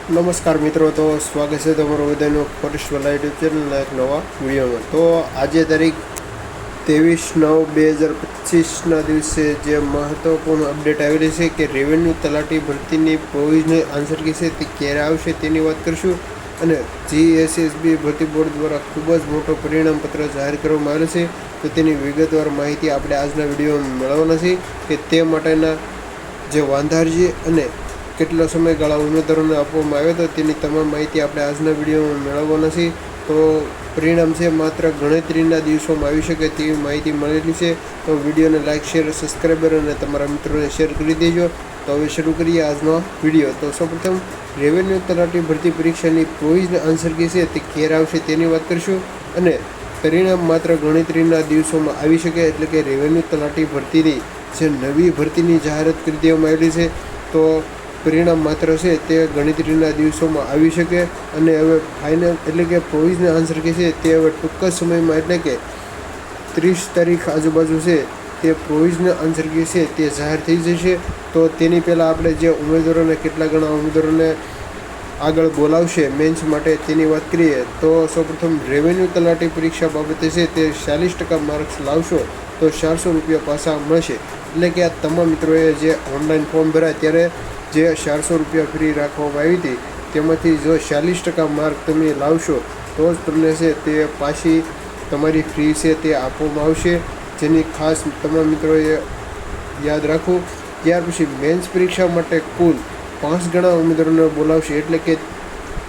નમસ્કાર મિત્રો, તો સ્વાગત છે તમારું બધાનું ફોરેસ્ટ વાલા યુટ્યુબ ચેનલના એક નવા વિડીયોમાં। તો આજે તારીખ 23/9/2025ના દિવસે જે મહત્વપૂર્ણ અપડેટ આવેલી છે કે રેવન્યુ તલાટી ભરતીની પ્રોવિઝનલ આન્સર કી છે તે ક્યારે આવશે તેની વાત કરીશું। અને જીએસએસબી ભરતી બોર્ડ દ્વારા ખૂબ જ મોટો પરિણામ પત્ર જાહેર કરવામાં આવેલ છે, તો તેની વિગતવાર માહિતી આપણે આજના વિડીયોમાં મેળવવાના છે કે તે માટેના જે વાંધારજી અને કેટલો સમયગાળા ઉમેદવારોને આપવામાં આવ્યો હતો તેની તમામ માહિતી આપણે આજના વિડીયોમાં મેળવવાના છે। તો પરિણામ છે માત્ર ગણતરીના દિવસોમાં આવી શકે તેવી માહિતી મળેલી છે। તો વિડીયોને લાઇક, શેર, સબસ્ક્રાઈબર અને તમારા મિત્રોને શેર કરી દેજો। તો હવે શરૂ કરીએ આજનો વિડીયો। તો સૌપ્રથમ રેવન્યુ તલાટી ભરતી પરીક્ષાની પ્રોવિઝનલ આન્સર કી છે તે ક્યારે આવશે તેની વાત કરીશું। અને પરિણામ માત્ર ગણતરીના દિવસોમાં આવી શકે, એટલે કે રેવન્યુ તલાટી ભરતીની જે નવી ભરતીની જાહેરાત કરી દેવામાં આવેલી છે, તો પરિણામ માત્ર છે તે ગણતરીના દિવસોમાં આવી શકે। અને હવે ફાઇનલ એટલે કે પ્રોવિઝનલ આન્સર કે છે તે હવે ટૂંક જ સમયમાં એટલે કે 30 તારીખ આજુબાજુ છે તે પ્રોવિઝનલ આન્સર કે છે તે જાહેર થઈ જશે। તો તેની પહેલાં આપણે જે ઉમેદવારોને કેટલા ગણા ઉમેદવારોને આગળ બોલાવશે મેન્સ માટે તેની વાત કરીએ। તો સૌપ્રથમ રેવન્યુ તલાટી પરીક્ષા બાબતે છે તે 40% માર્ક્સ લાવશો તો 400 રૂપિયા પાછા મળશે। એટલે કે આ તમામ મિત્રોએ જે ઓનલાઈન ફોર્મ ભરાય ત્યારે જે 400 રૂપિયા ફ્રી રાખવામાં આવી હતી તેમાંથી જો 40% માર્ક તમે લાવશો તો જ તમને છે તે પાછી તમારી ફ્રી છે તે આપવામાં આવશે, જેની ખાસ તમામ મિત્રોએ યાદ રાખવું। ત્યાર પછી મેન્સ પરીક્ષા માટે કુલ 5 ગણા ઉમેદવારોને બોલાવશે, એટલે કે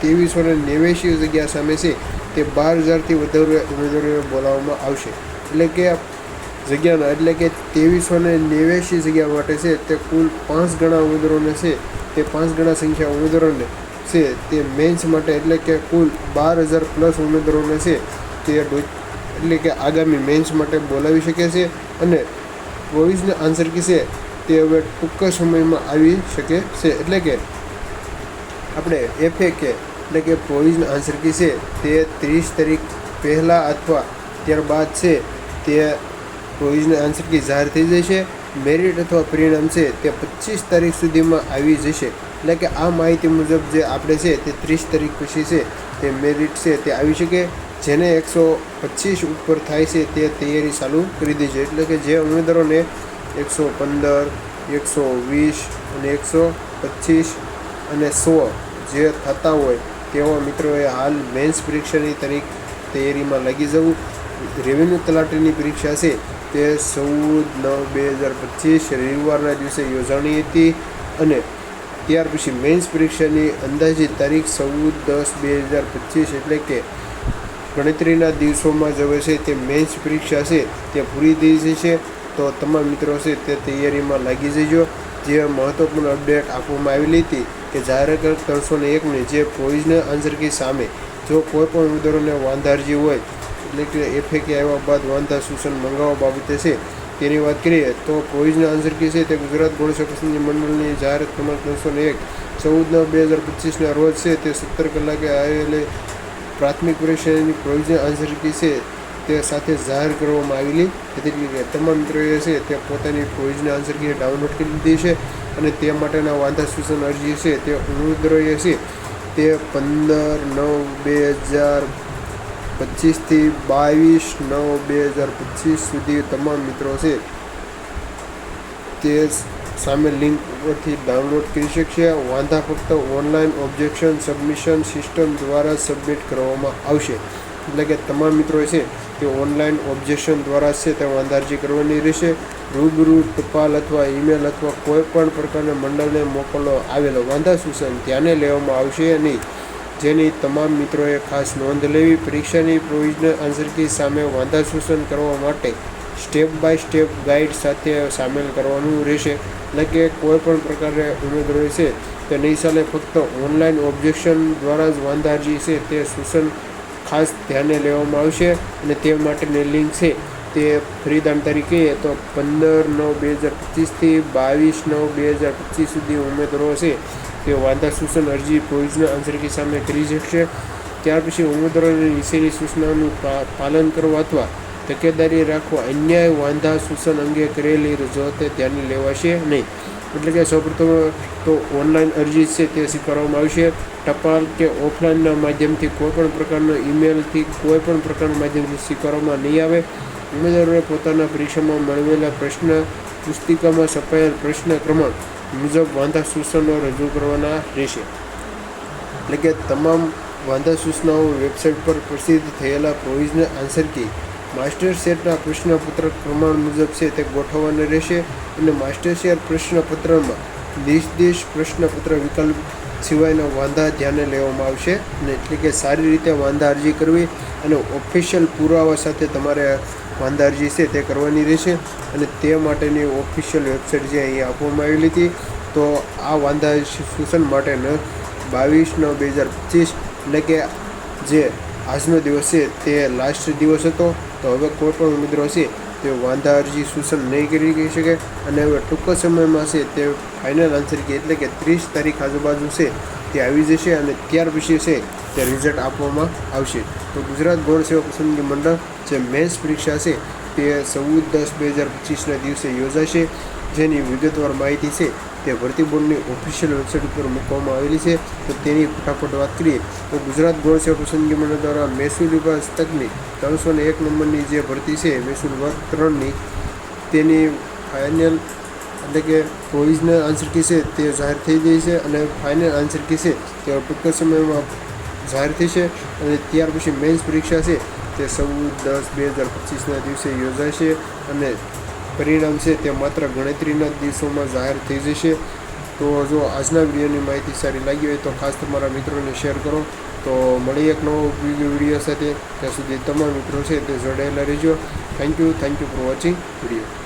2389 જગ્યા સામે છે તે 12,000થી વધારે ઉમેદવારોને બોલાવવામાં આવશે। એટલે કે જગ્યાના એટલે કે 2389 જગ્યા માટે છે તે કુલ 5 ગણા ઉમેદવારોને છે તે 5 ગણા સંખ્યા ઉમેદવારોને છે તે મેન્સ માટે એટલે કે કુલ 12,000 પ્લસ ઉમેદવારોને છે તે એટલે કે આગામી મેન્સ માટે બોલાવી શકે છે। અને પ્રોવિઝનલ આન્સર કી છે તે હવે ટૂંક સમયમાં આવી શકે છે। એટલે કે આપણે FAK એટલે કે પ્રોવિઝનલ આન્સર કી છે તે 30 તારીખ પહેલાં અથવા ત્યારબાદ છે તે પ્રોવિઝનલ આન્સર કી જાહેર થઈ જશે। મેરિટ અથવા પરિણામ છે તે 25 તારીખ સુધીમાં આવી જશે। એટલે કે આ માહિતી મુજબ જે આપણે છે તે 30 તારીખ પછી છે તે મેરિટ છે તે આવી શકે। જેને 125 ઉપર થાય છે તે તૈયારી ચાલુ કરી દેશે। એટલે કે જે ઉમેદવારોને 115, 120 અને 125 અને 100 જે થતા હોય તેવા મિત્રોએ હાલ મેન્સ પરીક્ષાની તૈયારીમાં લાગી જવું। રેવન્યુ તલાટીની પરીક્ષા છે તે 14/9/2025 રવિવારના દિવસે યોજાણી હતી। અને ત્યાર પછી મેન્સ પરીક્ષાની અંદાજિત તારીખ 14/10/2025 એટલે કે ગણતરીના દિવસોમાં જ હવે છે તે મેન્સ પરીક્ષા છે તે પૂરી થઈ જશે। તો તમામ મિત્રો છે તે તૈયારીમાં લાગી જજો। જે મહત્વપૂર્ણ અપડેટ આપવામાં આવેલી હતી કે જાહેરાત 301ની જે પ્રોવિઝનલ આન્સર કી સામે જો કોઈ પણ ઉમેદવારોને વાંધારજી હોય, એટલે કે FAK આવ્યા બાદ વાંધા સૂચન મંગાવવા બાબતે છે તેની વાત કરીએ તો પ્રોવિઝનલ આન્સર કી છે તે ગુજરાત ગૌણ પસંદગી મંડળની જાહેરાત ક્રમાંક 301 14/9/2025ના રોજ છે તે 17 કલાકે આવેલી પ્રાથમિક પરીક્ષાની પ્રોવિઝનલ આન્સર કી છે તે સાથે જાહેર કરવામાં આવેલી હતી કે તમામ મિત્રોએ છે તે પોતાની પ્રોવિઝનલ આન્સર કી ડાઉનલોડ કરી લીધી છે। અને તે માટેના વાંધા સૂચન અરજી છે તે ઉમેદવારોએ છે તે 15/9/2025થી 22/9/2025 સુધી તમામ મિત્રો છે તે સામે લિંક ઉપરથી ડાઉનલોડ કરી શકશે। વાંધા ફક્ત ઓનલાઈન ઓબ્જેક્શન સબમિશન સિસ્ટમ દ્વારા સબમિટ કરવામાં આવશે। એટલે કે તમામ મિત્રો છે તે ઓનલાઈન ઓબ્જેક્શન દ્વારા છે તે વાંધા અરજી કરવાની રહેશે। રૂબરૂ, ટપાલ અથવા ઈમેલ અથવા કોઈ પણ પ્રકારના મંડળને મોકલવા આવેલો વાંધા સૂચન ધ્યાને લેવામાં આવશે નહીં, જેની તમામ મિત્રોએ ખાસ નોંધ લેવી। પરીક્ષાની પ્રોવિઝનલ આન્સર કી સામે વાંધા સૂચન કરવા માટે સ્ટેપ બાય સ્ટેપ ગાઈડ સાથે સામેલ કરવાનું રહેશે। એટલે કે કોઈ પણ પ્રકારે ઉમેદવારો છે તે નહીં ચાલે, ફક્ત ઓનલાઈન ઓબ્જેક્શન દ્વારા જ વાંધા અરજી છે તે સૂચન ખાસ ધ્યાને લેવામાં આવશે। અને તે માટેની લિંક છે તે ફરીદાન તરીકે તો 15/9/2025થી 22/9/2025 સુધી ઉમેદવારો છે તે વાંધા સૂચન અરજી પ્રોવિઝનલ આન્સર કી સામે કરી શકશે। ત્યાર પછી ઉમેદવારોને નીચેની સૂચનાઓનું પાલન કરવા અથવા તકેદારી રાખવા અન્યાય વાંધા સૂચન અંગે કરેલી રજૂઆત ધ્યાને લેવાશે નહીં। એટલે કે સૌપ્રથમ તો ઓનલાઈન અરજી છે તે સ્વીકારવામાં આવશે. ટપાલ કે ઓફલાઈનના માધ્યમથી કોઈપણ પ્રકારના ઈમેલથી કોઈપણ પ્રકારના માધ્યમથી સ્વીકારવામાં નહીં આવે. ઉમેદવારોએ પોતાના પરીક્ષામાં મેળવેલા પ્રશ્ન પુસ્તિકામાં છપાયેલ પ્રશ્ન ક્રમાંક મુજબ વાંધા સૂચનો રજૂ કરવાના રહેશે. એટલે કે તમામ વાંધા સૂચનાઓ વેબસાઇટ પર પ્રસિદ્ધ થયેલા પ્રોવિઝનલ આન્સર કી માસ્ટર સેટના પ્રશ્નપત્ર ક્રમાંક મુજબ છે તે ગોઠવવાના રહેશે. અને માસ્ટર શેર પ્રશ્નપત્રમાં નિર્દેશ પ્રશ્નપત્ર વિકલ્પ સિવાયના વાંધા ધ્યાને લેવામાં આવશે. અને એટલે કે સારી રીતે વાંધા અરજી કરવી અને ઓફિશિયલ પુરાવા સાથે તમારે વાંધા અરજી છે તે કરવાની રહેશે. અને તે માટેની ઓફિશિયલ વેબસાઇટ જે અહીં આપવામાં આવેલી હતી. તો આ વાંધા સૂચન માટેનો 22/9/2025 એટલે કે જે આજનો દિવસ છે તે લાસ્ટ દિવસ હતો. તો હવે કોઈ પણ ઉમેદવારો છે તે વાંધા અરજી સૂચન નહીં કરી શકે. અને હવે ટૂંક સમયમાં છે તે ફાઇનલ આન્સર કી એટલે કે 30 તારીખ આજુબાજુ છે તે આવી જશે. અને ત્યાર પછી છે તે રિઝલ્ટ આપવામાં આવશે. તો ગુજરાત ગૌણ સેવા પસંદગી મંડળ જે મેન્સ પરીક્ષા છે તે 14/10/2025ના દિવસે યોજાશે. જેની વિગતવાર માહિતી છે તે ભરતી બોર્ડની ઓફિશિયલ વેબસાઇટ ઉપર મૂકવામાં આવેલી છે. તો તેની ફટાફટ વાત કરીએ તો ગુજરાત ગૌણ સેવા પસંદગી મંડળ દ્વારા મહેસૂલ વિભાગ તકની 301 નંબરની જે ભરતી છે મહેસૂલ વર્ગ 3ની તેની ફાઇનલ એટલે કે પ્રોવિઝનલ આન્સર કી છે તે જાહેર થઈ ગઈ છે. અને ફાઇનલ આન્સર કી છે તે ટૂંક સમયમાં જાહેર થશે. અને ત્યાર પછી મેન્સ પરીક્ષા છે તે 14/10/2025ના દિવસે યોજાશે. અને પરિણામ છે તે માત્ર ગણતરીના દિવસોમાં જાહેર થઈ જશે. તો જો આજના વિડીયોની માહિતી સારી લાગી હોય તો ખાસ તમારા મિત્રોને શેર કરો. તો મળી એક નવો વિડીયો સાથે. ત્યાં સુધી તમામ મિત્રો છે તે જોડાયેલા રહેજો. Thank you for watching video.